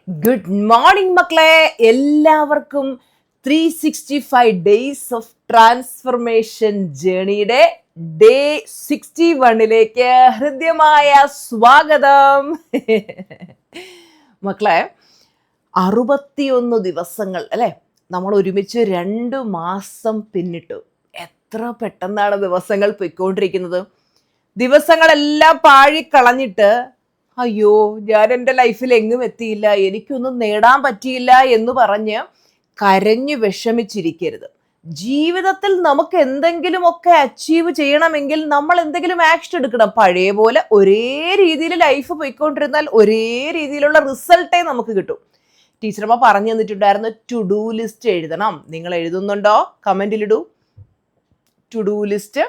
Good morning മക്കളെ, എല്ലാവർക്കും 365 days of transformation ജേണിയുടെ day 61ലേക്ക് ഹൃദ്യമായ സ്വാഗതം. മക്കളെ, 61 ദിവസങ്ങൾ അല്ലേ, നമ്മൾ ഒരുമിച്ച് 2 മാസം പിന്നിട്ടു. എത്ര പെട്ടെന്നാണ് ദിവസങ്ങൾ പൊയ്ക്കൊണ്ടിരിക്കുന്നത്. ദിവസങ്ങളെല്ലാം പാഴിക്കളഞ്ഞിട്ട് അയ്യോ ഞാൻ എൻ്റെ ലൈഫിൽ എങ്ങും എത്തിയില്ല, എനിക്കൊന്നും നേടാൻ പറ്റിയില്ല എന്ന് പറഞ്ഞ് കരഞ്ഞു വിഷമിച്ചിരിക്കരുത്. ജീവിതത്തിൽ നമുക്ക് എന്തെങ്കിലുമൊക്കെ അച്ചീവ് ചെയ്യണമെങ്കിൽ നമ്മൾ എന്തെങ്കിലും ആക്ഷൻ എടുക്കണം. പഴയ പോലെ ഒരേ രീതിയിൽ ലൈഫ് പോയിക്കൊണ്ടിരുന്നാൽ ഒരേ രീതിയിലുള്ള റിസൾട്ടേ നമുക്ക് കിട്ടും. ടീച്ചറമ്മ പറഞ്ഞു തന്നിട്ടുണ്ടായിരുന്നു, ടു ഡു ലിസ്റ്റ് എഴുതണം. നിങ്ങൾ എഴുതുന്നുണ്ടോ? കമൻറ്റിലിടൂ. ടു ഡു ലിസ്റ്റ്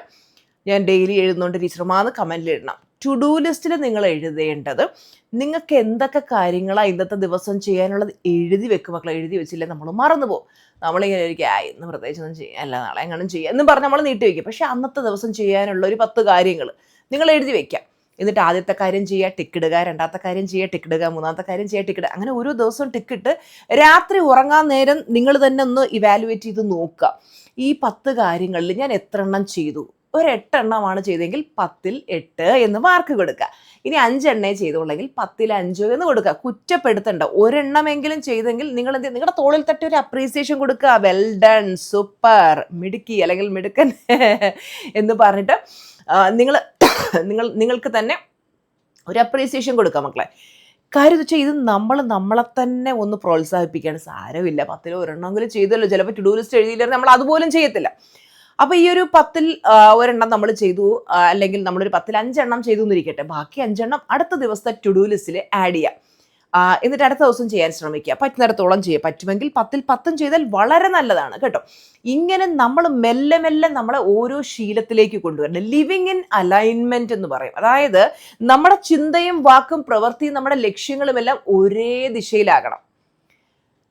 ഞാൻ ഡെയിലി എഴുതുന്നുണ്ട് ടീച്ചർമാന്ന് കമൻറ്റിൽ ഇടണം. ടു ഡു ലിസ്റ്റിൽ നിങ്ങൾ എഴുതേണ്ടത് നിങ്ങൾക്ക് എന്തൊക്കെ കാര്യങ്ങളാണ് ഇന്നത്തെ ദിവസം ചെയ്യാനുള്ളത് എഴുതി വെക്കും മക്കളെ. എഴുതി വെച്ചില്ലേ നമ്മൾ മറന്നു പോകും. നമ്മളിങ്ങനെ ഒരിക്കലും ഇന്ന് പ്രത്യേകിച്ചൊന്നും ചെയ്യാല്ല, നാളെ എങ്ങനെ ചെയ്യാം എന്നും പറഞ്ഞ് നമ്മൾ നീട്ടി വയ്ക്കും. പക്ഷേ അന്നത്തെ ദിവസം ചെയ്യാനുള്ള ഒരു 10 കാര്യങ്ങൾ നിങ്ങൾ എഴുതി വെക്കാം. എന്നിട്ട് ആദ്യത്തെ കാര്യം ചെയ്യുക, ടിക്കിടുക. രണ്ടാമത്തെ കാര്യം ചെയ്യുക, ടിക്കിടുക. മൂന്നാമത്തെ കാര്യം ചെയ്യുക, ടിക്കിടുക. അങ്ങനെ ഓരോ ദിവസവും ടിക്കിട്ട് രാത്രി ഉറങ്ങാൻ നേരം നിങ്ങൾ തന്നെ ഒന്ന് ഇവാലുവേറ്റ് ചെയ്ത് നോക്കുക. ഈ 10 കാര്യങ്ങളിൽ ഞാൻ എത്ര എണ്ണം ചെയ്തു? ഒരു 8 എണ്ണമാണ് ചെയ്തെങ്കിൽ 10ൽ 8 എന്ന് മാർക്ക് കൊടുക്കുക. ഇനി 5 എണ്ണേ ചെയ്തുള്ളെങ്കിൽ 10ൽ 5 എന്ന് കൊടുക്കുക. കുറ്റപ്പെടുത്തണ്ട. ഒരെണ്ണമെങ്കിലും ചെയ്തെങ്കിൽ നിങ്ങൾ എന്ത്, നിങ്ങളുടെ തോളിൽ തട്ടി ഒരു അപ്രീസിയേഷൻ കൊടുക്കുക. വെൽ ഡൺ, സൂപ്പർ, മിടുക്കി അല്ലെങ്കിൽ മിടുക്കൻ എന്ന് പറഞ്ഞിട്ട് നിങ്ങൾക്ക് തന്നെ ഒരു അപ്രീസിയേഷൻ കൊടുക്കുക മക്കളെ. കാര്യം വെച്ചാൽ ഇത് നമ്മളെ തന്നെ ഒന്ന് പ്രോത്സാഹിപ്പിക്കുകയാണ്. സാരമില്ല, 10ൽ ഒരെണ്ണമെങ്കിലും ചെയ്തല്ലോ. ചിലപ്പോൾ ടു ഡു ലിസ്റ്റ് എഴുതിയില്ലെങ്കിൽ നമ്മൾ അതുപോലും ചെയ്യത്തില്ല. അപ്പോൾ ഈ ഒരു 10ൽ ഒരെണ്ണം നമ്മൾ ചെയ്തു, അല്ലെങ്കിൽ നമ്മളൊരു 10ൽ 5 എണ്ണം ചെയ്തു എന്നിരിക്കട്ടെ, ബാക്കി 5 എണ്ണം അടുത്ത ദിവസത്തെ ടു ഡു ലിസ്റ്റിൽ ആഡ് ചെയ്യാം. എന്നിട്ട് അടുത്ത ദിവസം ചെയ്യാൻ ശ്രമിക്കുക. പറ്റുന്നിടത്തോളം ചെയ്യുക. പറ്റുമെങ്കിൽ 10ൽ 10 ചെയ്താൽ വളരെ നല്ലതാണ് കേട്ടോ. ഇങ്ങനെ നമ്മൾ മെല്ലെ മെല്ലെ നമ്മളെ ഓരോ ശീലത്തിലേക്ക് കൊണ്ടുവരണം. ലിവിങ് ഇൻ അലൈൻമെന്റ് എന്ന് പറയും. അതായത് നമ്മുടെ ചിന്തയും വാക്കും പ്രവൃത്തിയും നമ്മുടെ ലക്ഷ്യങ്ങളുമെല്ലാം ഒരേ ദിശയിലാകണം.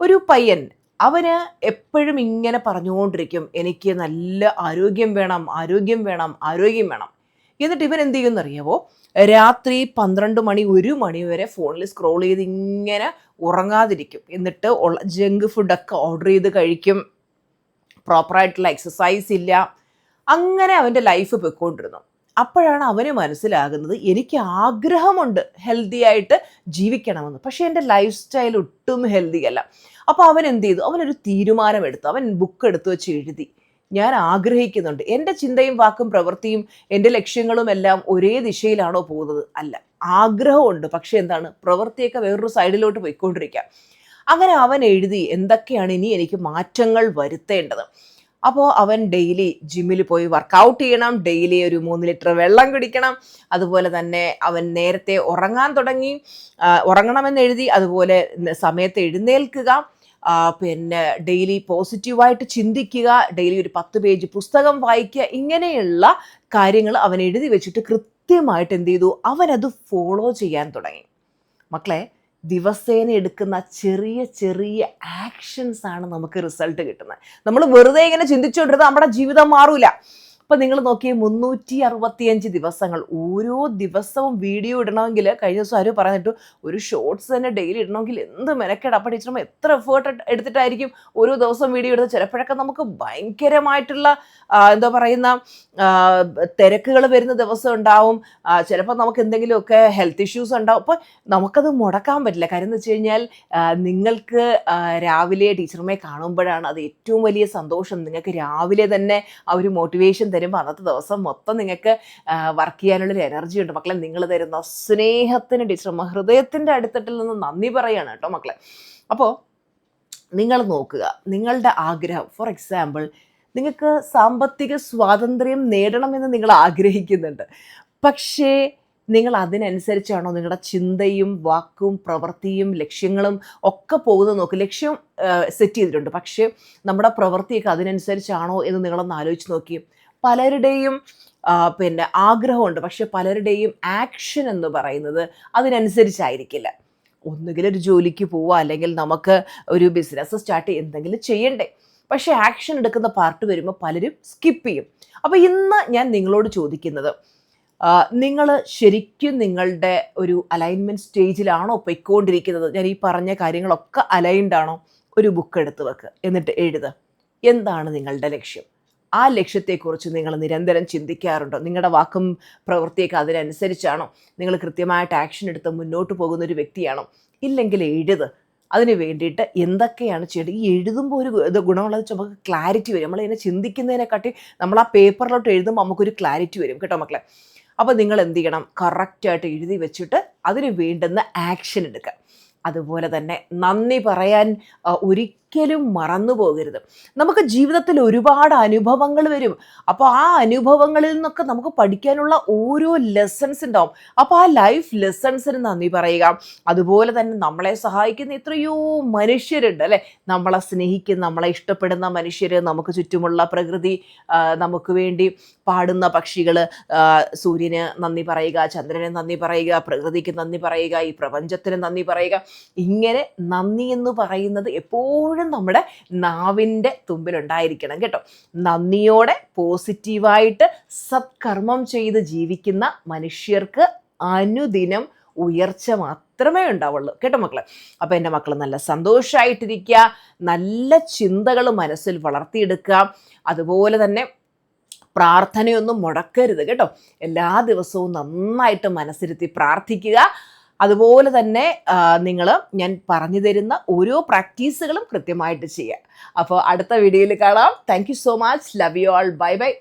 ഒരു പയ്യൻ, അവന് എപ്പോഴും ഇങ്ങനെ പറഞ്ഞുകൊണ്ടിരിക്കും, എനിക്ക് നല്ല ആരോഗ്യം വേണം, ആരോഗ്യം വേണം, ആരോഗ്യം വേണം. എന്നിട്ട് ഇവൻ എന്ത് ചെയ്യുമെന്നറിയാവോ? രാത്രി 12 മണി 1 മണി വരെ ഫോണിൽ സ്ക്രോൾ ചെയ്ത് ഇങ്ങനെ ഉറങ്ങാതിരിക്കും. എന്നിട്ട് ജങ്ക് ഫുഡൊക്കെ ഓർഡർ ചെയ്ത് കഴിക്കും. പ്രോപ്പറായിട്ടുള്ള എക്സസൈസ് ഇല്ല. അങ്ങനെ അവൻ്റെ ലൈഫ് പൊയ്ക്കൊണ്ടിരുന്നു. അപ്പോഴാണ് അവന് മനസ്സിലാകുന്നത്, എനിക്ക് ആഗ്രഹമുണ്ട് ഹെൽത്തി ആയിട്ട് ജീവിക്കണമെന്ന്, പക്ഷേ എൻ്റെ ലൈഫ് സ്റ്റൈൽ ഒട്ടും ഹെൽത്തി അല്ല. അപ്പോൾ അവൻ എന്ത് ചെയ്തു? അവനൊരു തീരുമാനമെടുത്തു. അവൻ ബുക്ക് എടുത്തു വെച്ച് എഴുതി, ഞാൻ ആഗ്രഹിക്കുന്നുണ്ട്. എൻ്റെ ചിന്തയും വാക്കും പ്രവൃത്തിയും എൻ്റെ ലക്ഷ്യങ്ങളും എല്ലാം ഒരേ ദിശയിലാണോ പോകുന്നത്? അല്ല, ആഗ്രഹമുണ്ട്, പക്ഷേ എന്താണ്, പ്രവൃത്തിയൊക്കെ വേറൊരു സൈഡിലോട്ട് പോയിക്കൊണ്ടിരിക്കുക. അങ്ങനെ അവൻ എഴുതി എന്തൊക്കെയാണ് ഇനി എനിക്ക് മാറ്റങ്ങൾ വരുത്തേണ്ടത്. അപ്പോൾ അവൻ ഡെയിലി ജിമ്മിൽ പോയി വർക്കൗട്ട് ചെയ്യണം, ഡെയിലി ഒരു 3 ലിറ്റർ വെള്ളം കുടിക്കണം. അതുപോലെ തന്നെ അവൻ നേരത്തെ ഉറങ്ങാൻ തുടങ്ങി, ഉറങ്ങണമെന്ന് എഴുതി. അതുപോലെ സമയത്ത് എഴുന്നേൽക്കുക, പിന്നെ ഡെയിലി പോസിറ്റീവായിട്ട് ചിന്തിക്കുക, ഡെയിലി ഒരു 10 പേജ് പുസ്തകം വായിക്കുക. ഇങ്ങനെയുള്ള കാര്യങ്ങൾ അവൻ എഴുതി വെച്ചിട്ട് കൃത്യമായിട്ട് എന്ത് ചെയ്തു? അവനത് ഫോളോ ചെയ്യാൻ തുടങ്ങി. മക്കളെ, ദിവസേന എടുക്കുന്ന ചെറിയ ചെറിയ ആക്ഷൻസ് ആണ് നമുക്ക് റിസൾട്ട് കിട്ടുന്നത്. നമ്മൾ വെറുതെ ഇങ്ങനെ ചിന്തിച്ചുകൊണ്ടിരുന്നാൽ നമ്മുടെ ജീവിതം മാറൂല. അപ്പം നിങ്ങൾ നോക്കിയേ, 365 ദിവസങ്ങൾ. ഓരോ ദിവസവും വീഡിയോ ഇടണമെങ്കിൽ, കഴിഞ്ഞ ദിവസം ആരും പറഞ്ഞിട്ട് ഒരു ഷോർട്സ് തന്നെ ഡെയിലി ഇടണമെങ്കിൽ എന്ത് മെനക്കേട്. അപ്പം ടീച്ചറും എത്ര എഫേർട്ട് എടുത്തിട്ടായിരിക്കും ഓരോ ദിവസം വീഡിയോ എടുത്ത്. ചിലപ്പോഴൊക്കെ നമുക്ക് ഭയങ്കരമായിട്ടുള്ള എന്താ പറയുന്ന തിരക്കുകൾ വരുന്ന ദിവസം ഉണ്ടാവും. ചിലപ്പോൾ നമുക്ക് എന്തെങ്കിലുമൊക്കെ ഹെൽത്ത് ഇഷ്യൂസ് ഉണ്ടാവും. അപ്പോൾ നമുക്കത് മുടക്കാൻ പറ്റില്ല. കാര്യം എന്ന് വെച്ച് കഴിഞ്ഞാൽ നിങ്ങൾക്ക് രാവിലെ ടീച്ചറുമേ കാണുമ്പോഴാണ് അത് ഏറ്റവും വലിയ സന്തോഷം. നിങ്ങൾക്ക് രാവിലെ തന്നെ ആ ഒരു മോട്ടിവേഷൻ തരുമ്പോൾ അന്നത്തെ ദിവസം മൊത്തം നിങ്ങൾക്ക് വർക്ക് ചെയ്യാനുള്ളൊരു എനർജി ഉണ്ട്. മക്കളെ, നിങ്ങൾ തരുന്ന സ്നേഹത്തിന് ടീച്ചറമ്മ ഹൃദയത്തിൻ്റെ അടിത്തട്ടിൽ നിന്ന് നന്ദി പറയുകയാണ് കേട്ടോ മക്കളെ. അപ്പോൾ നിങ്ങൾ നോക്കുക, നിങ്ങളുടെ ആഗ്രഹം, ഫോർ എക്സാമ്പിൾ, നിങ്ങൾക്ക് സാമ്പത്തിക സ്വാതന്ത്ര്യം നേടണമെന്ന് നിങ്ങൾ ആഗ്രഹിക്കുന്നുണ്ട്. പക്ഷേ നിങ്ങൾ അതിനനുസരിച്ചാണോ നിങ്ങളുടെ ചിന്തയും വാക്കും പ്രവൃത്തിയും ലക്ഷ്യങ്ങളും ഒക്കെ പോകുന്നത്? നോക്ക്, ലക്ഷ്യം സെറ്റ് ചെയ്തിട്ടുണ്ട്, പക്ഷേ നമ്മുടെ പ്രവൃത്തിയൊക്കെ അതിനനുസരിച്ചാണോ എന്ന് നിങ്ങളൊന്ന് ആലോചിച്ച് നോക്കി. പലരുടെയും പിന്നെ ആഗ്രഹമുണ്ട്, പക്ഷെ പലരുടെയും ആക്ഷൻ എന്ന് പറയുന്നത് അതിനനുസരിച്ചായിരിക്കില്ല. ഒന്നുകിൽ ഒരു ജോലിക്ക് പോവുക, അല്ലെങ്കിൽ നമുക്ക് ഒരു ബിസിനസ് സ്റ്റാർട്ട് ചെയ്യുക, എന്തെങ്കിലും ചെയ്യണ്ടേ. പക്ഷേ ആക്ഷൻ എടുക്കുന്ന പാർട്ട് വരുമ്പോൾ പലരും സ്കിപ്പ് ചെയ്യും. അപ്പോൾ ഇന്ന് ഞാൻ നിങ്ങളോട് ചോദിക്കുന്നത്, നിങ്ങൾ ശരിക്കും നിങ്ങളുടെ ഒരു അലൈൻമെൻറ്റ് സ്റ്റേജിലാണോ പൊയ്ക്കൊണ്ടിരിക്കുന്നത്? ഞാൻ ഈ പറഞ്ഞ കാര്യങ്ങളൊക്കെ അലൈൻഡ് ആണോ? ഒരു ബുക്ക് എടുത്ത് വെക്ക്, എന്നിട്ട് എഴുതുക. എന്താണ് നിങ്ങളുടെ ലക്ഷ്യം? ആ ലക്ഷ്യത്തെക്കുറിച്ച് നിങ്ങൾ നിരന്തരം ചിന്തിക്കാറുണ്ടോ? നിങ്ങളുടെ വാക്കും പ്രവൃത്തിയൊക്കെ അതിനനുസരിച്ചാണോ? നിങ്ങൾ കൃത്യമായിട്ട് ആക്ഷൻ എടുത്ത് മുന്നോട്ട് പോകുന്ന ഒരു വ്യക്തിയാണോ? ഇല്ലെങ്കിൽ എഴുത്. അതിന് വേണ്ടിയിട്ട് എന്തൊക്കെയാണ് ചെയ്യേണ്ടത്? ഈ എഴുതുമ്പോൾ ഒരു ഇത് ഗുണമുള്ളത് നമുക്ക് ക്ലാരിറ്റി വരും. നമ്മളിങ്ങനെ ചിന്തിക്കുന്നതിനെക്കാട്ടി നമ്മൾ ആ പേപ്പറിലോട്ട് എഴുതുമ്പോൾ നമുക്കൊരു ക്ലാരിറ്റി വരും കേട്ടോ മക്കളെ. അപ്പോൾ നിങ്ങൾ എന്ത് ചെയ്യണം? കറക്റ്റായിട്ട് എഴുതി വെച്ചിട്ട് അതിന് വേണ്ടുന്ന ആക്ഷൻ എടുക്കുക. അതുപോലെ തന്നെ നന്ദി പറയാൻ ഒരിക്കലും മറന്നു പോകരുത്. നമുക്ക് ജീവിതത്തിൽ ഒരുപാട് അനുഭവങ്ങൾ വരും. അപ്പോൾ ആ അനുഭവങ്ങളിൽ നിന്നൊക്കെ നമുക്ക് പഠിക്കാനുള്ള ഓരോ ലെസൺസ് ഉണ്ടാവും. അപ്പോൾ ആ ലൈഫ് ലെസൺസിന് നന്ദി പറയുക. അതുപോലെ തന്നെ നമ്മളെ സഹായിക്കുന്ന എത്രയോ മനുഷ്യരുണ്ട് അല്ലേ? നമ്മളെ സ്നേഹിക്കുന്ന, നമ്മളെ ഇഷ്ടപ്പെടുന്ന മനുഷ്യർ, നമുക്ക് ചുറ്റുമുള്ള പ്രകൃതി, നമുക്ക് വേണ്ടി പാടുന്ന പക്ഷികൾ, സൂര്യന് നന്ദി പറയുക, ചന്ദ്രന് നന്ദി പറയുക, പ്രകൃതിക്ക് നന്ദി പറയുക, ഈ പ്രപഞ്ചത്തിന് നന്ദി പറയുക. ഇങ്ങനെ നന്ദി എന്ന് പറയുന്നത് എപ്പോഴും നമ്മുടെ നാവിൻ്റെ തുമ്പിലുണ്ടായിരിക്കണം കേട്ടോ. നന്ദിയോടെ പോസിറ്റീവായിട്ട് സത്കർമ്മം ചെയ്ത് ജീവിക്കുന്ന മനുഷ്യർക്ക് അനുദിനം ഉയർച്ച മാത്രമേ ഉണ്ടാവുള്ളൂ കേട്ടോ മക്കളെ. അപ്പോൾ എൻ്റെ മക്കൾ നല്ല സന്തോഷമായിട്ടിരിക്കുക, നല്ല ചിന്തകൾ മനസ്സിൽ വളർത്തിയെടുക്കുക. അതുപോലെ തന്നെ പ്രാർത്ഥനയൊന്നും മുടക്കരുത് കേട്ടോ. എല്ലാ ദിവസവും നന്നായിട്ട് മനസ്സിരുത്തി പ്രാർത്ഥിക്കുക. അതുപോലെ തന്നെ നിങ്ങൾ ഞാൻ പറഞ്ഞു തരുന്ന ഓരോ പ്രാക്ടീസുകളും കൃത്യമായിട്ട് ചെയ്യുക. അപ്പോൾ അടുത്ത വീഡിയോയിൽ കാണാം. Thank you so much. Love you all. Bye bye.